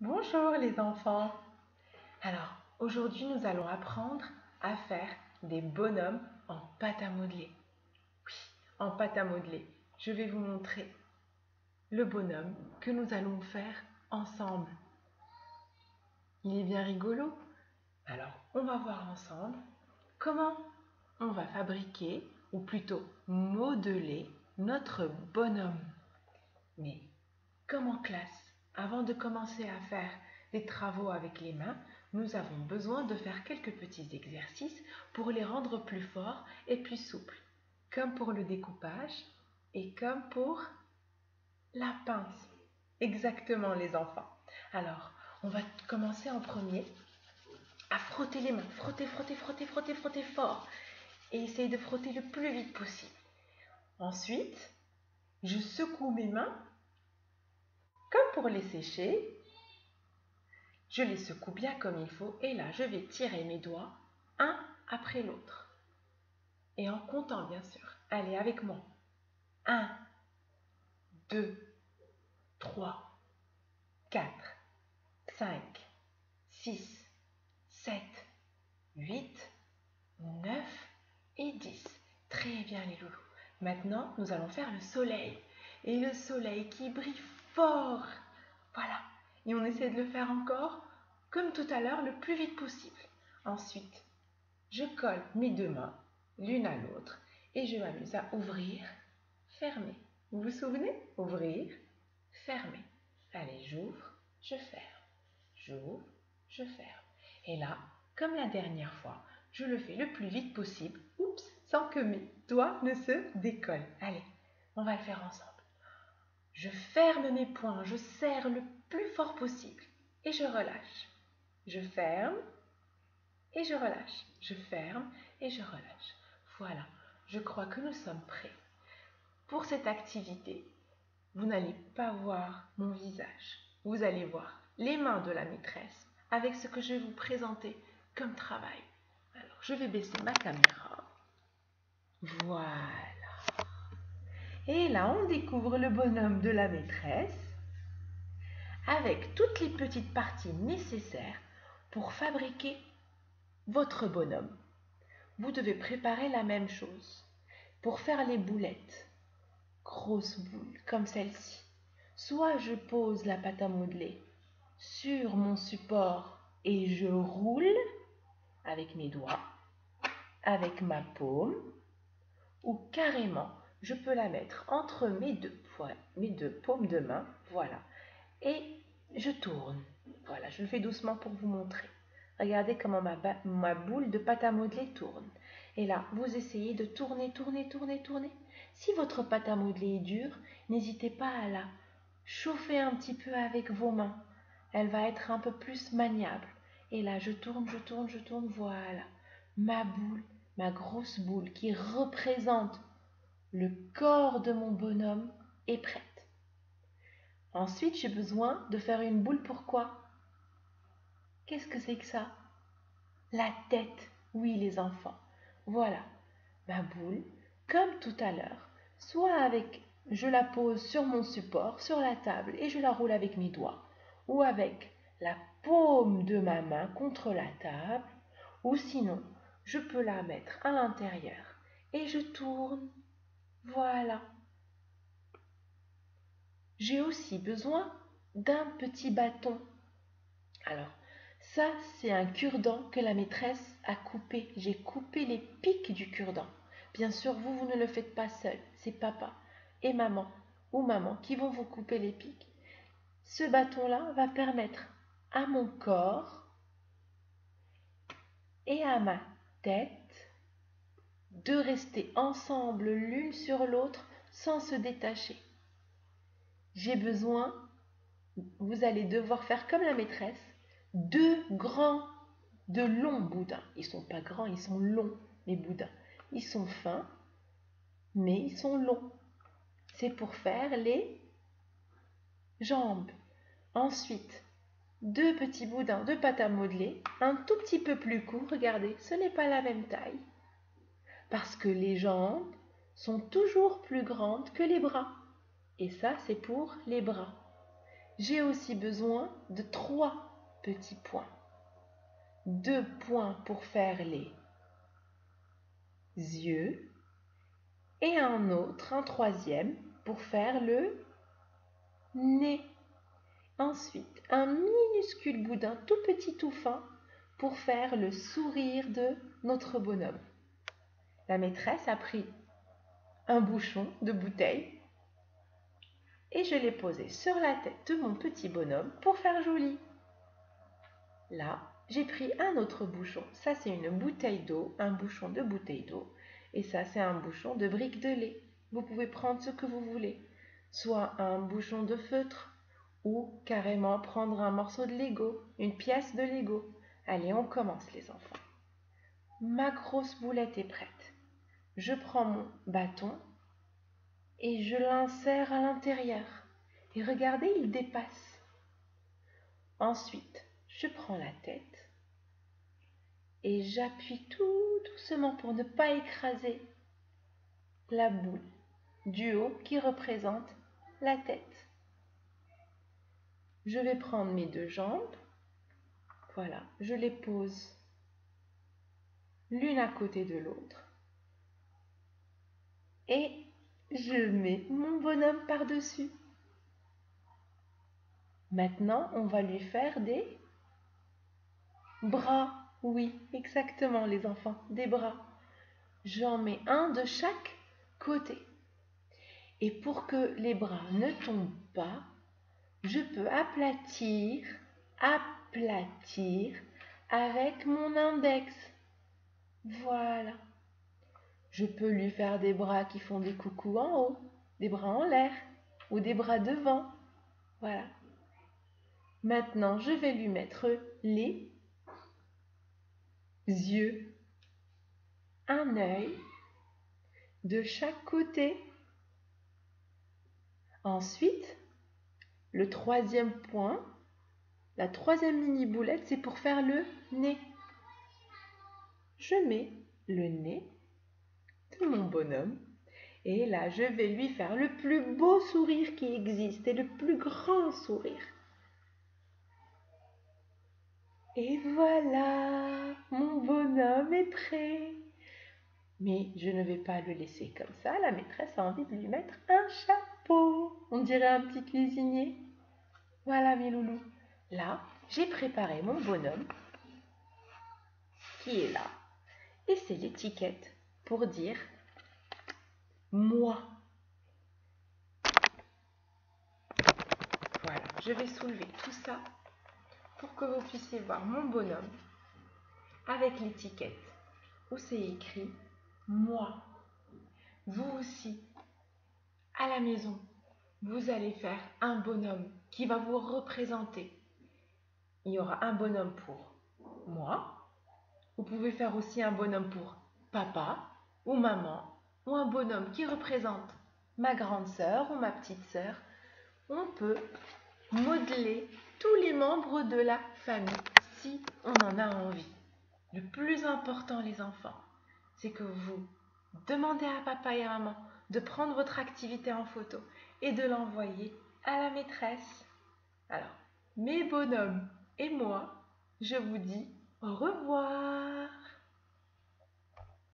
Bonjour les enfants. Alors, aujourd'hui nous allons apprendre à faire des bonhommes en pâte à modeler. Oui, en pâte à modeler. Je vais vous montrer le bonhomme que nous allons faire ensemble. Il est bien rigolo. Alors, on va voir ensemble comment on va fabriquer, ou plutôt modeler, notre bonhomme. Mais comme en classe, avant de commencer à faire des travaux avec les mains, nous avons besoin de faire quelques petits exercices pour les rendre plus forts et plus souples, comme pour le découpage et comme pour la pince. Exactement les enfants. Alors, on va commencer en premier à frotter les mains. Frotter, frotter, frotter, frotter, frotter fort. Et essayer de frotter le plus vite possible. Ensuite, je secoue mes mains comme pour les sécher. Je les secoue bien comme il faut et là, je vais tirer mes doigts un après l'autre. Et en comptant, bien sûr. Allez, avec moi. 1, 2, 3, 4, 5, 6, 7, 8, 9 et 10. Très bien les loulous. Maintenant, nous allons faire le soleil. Et le soleil qui brille fort. Voilà. Et on essaie de le faire encore, comme tout à l'heure, le plus vite possible. Ensuite, je colle mes deux mains l'une à l'autre et je m'amuse à ouvrir, fermer. Vous vous souvenez? Ouvrir, fermer. Allez, j'ouvre, je ferme. J'ouvre, je ferme. Et là, comme la dernière fois, je le fais le plus vite possible, oups, sans que mes doigts ne se décollent. Allez, on va le faire ensemble. Je ferme mes poings, je serre le plus fort possible et je relâche. Je ferme et je relâche. Je ferme et je relâche. Voilà, je crois que nous sommes prêts. Pour cette activité, vous n'allez pas voir mon visage. Vous allez voir les mains de la maîtresse avec ce que je vais vous présenter comme travail. Alors, je vais baisser ma caméra. Voilà. Et là, on découvre le bonhomme de la maîtresse avec toutes les petites parties nécessaires pour fabriquer votre bonhomme. Vous devez préparer la même chose. Pour faire les boulettes, grosses boules comme celle-ci, soit je pose la pâte à modeler sur mon support et je roule avec mes doigts, avec ma paume, ou carrément je peux la mettre entre mes deux paumes de main, voilà, et je tourne. Voilà, je le fais doucement pour vous montrer. Regardez comment ma boule de pâte à modeler tourne. Et là, vous essayez de tourner, tourner, tourner, tourner. Si votre pâte à modeler est dure, n'hésitez pas à la chauffer un petit peu avec vos mains. Elle va être un peu plus maniable. Et là, je tourne, je tourne, je tourne, voilà. Ma boule, ma grosse boule qui représente le corps de mon bonhomme est prête. Ensuite, j'ai besoin de faire une boule pour quoi? Qu'est-ce que c'est que ça? La tête. Oui, les enfants. Voilà, ma boule, comme tout à l'heure, soit avec, je la pose sur mon support, sur la table, et je la roule avec mes doigts, ou avec la paume de ma main contre la table, ou sinon, je peux la mettre à l'intérieur, et je tourne. Voilà. J'ai aussi besoin d'un petit bâton. Alors, ça, c'est un cure-dent que la maîtresse a coupé. J'ai coupé les pics du cure-dent. Bien sûr, vous ne le faites pas seul. C'est papa et maman ou maman qui vont vous couper les pics. Ce bâton-là va permettre à mon corps et à ma tête de rester ensemble l'une sur l'autre sans se détacher. J'ai besoin, vous allez devoir faire comme la maîtresse, de longs boudins. Ils sont pas grands, ils sont longs, les boudins. Ils sont fins, mais ils sont longs. C'est pour faire les jambes. Ensuite, deux petits boudins de pâte à modeler, un tout petit peu plus court. Regardez, ce n'est pas la même taille. Parce que les jambes sont toujours plus grandes que les bras. Et ça, c'est pour les bras. j'ai aussi besoin de 3 petits points. 2 points pour faire les yeux et un troisième pour faire le nez. Ensuite, un minuscule bout d'un tout petit tout fin pour faire le sourire de notre bonhomme. La maîtresse a pris un bouchon de bouteille et je l'ai posé sur la tête de mon petit bonhomme pour faire joli. Là, j'ai pris un autre bouchon. Ça, c'est une bouteille d'eau, un bouchon de bouteille d'eau. Et ça, c'est un bouchon de brique de lait. Vous pouvez prendre ce que vous voulez. Soit un bouchon de feutre ou carrément prendre un morceau de Lego, une pièce de Lego. Allez, on commence les enfants. Ma grosse boulette est prête. Je prends mon bâton et je l'insère à l'intérieur. Et regardez, il dépasse. Ensuite, je prends la tête et j'appuie tout doucement pour ne pas écraser la boule du haut qui représente la tête. Je vais prendre mes 2 jambes, voilà, je les pose l'une à côté de l'autre et je mets mon bonhomme par-dessus. Maintenant, on va lui faire des bras. Oui, exactement les enfants, des bras. J'en mets un de chaque côté. Et pour que les bras ne tombent pas, je peux aplatir avec mon index. Voilà. Je peux lui faire des bras qui font des coucous en haut, des bras en l'air ou des bras devant. Voilà. Maintenant, je vais lui mettre les yeux, un œil de chaque côté. Ensuite, le 3e point, la 3e mini boulette, c'est pour faire le nez. Je mets le nez de mon bonhomme et là, je vais lui faire le plus beau sourire qui existe et le plus grand sourire. Et voilà, mon bonhomme est prêt. Mais je ne vais pas le laisser comme ça. La maîtresse a envie de lui mettre un chapeau. On dirait un petit cuisinier. Voilà mes loulous. Là, j'ai préparé mon bonhomme qui est là. Et c'est l'étiquette pour dire moi. Voilà, je vais soulever tout ça pour que vous puissiez voir mon bonhomme avec l'étiquette où c'est écrit moi. Vous aussi, à la maison, vous allez faire un bonhomme qui va vous représenter. Il y aura un bonhomme pour moi. Vous pouvez faire aussi un bonhomme pour papa ou maman, ou un bonhomme qui représente ma grande sœur ou ma petite sœur. On peut modeler tous les membres de la famille si on en a envie. Le plus important, les enfants, c'est que vous demandez à papa et à maman de prendre votre activité en photo et de l'envoyer à la maîtresse. Alors, mes bonhommes et moi, je vous dis au revoir.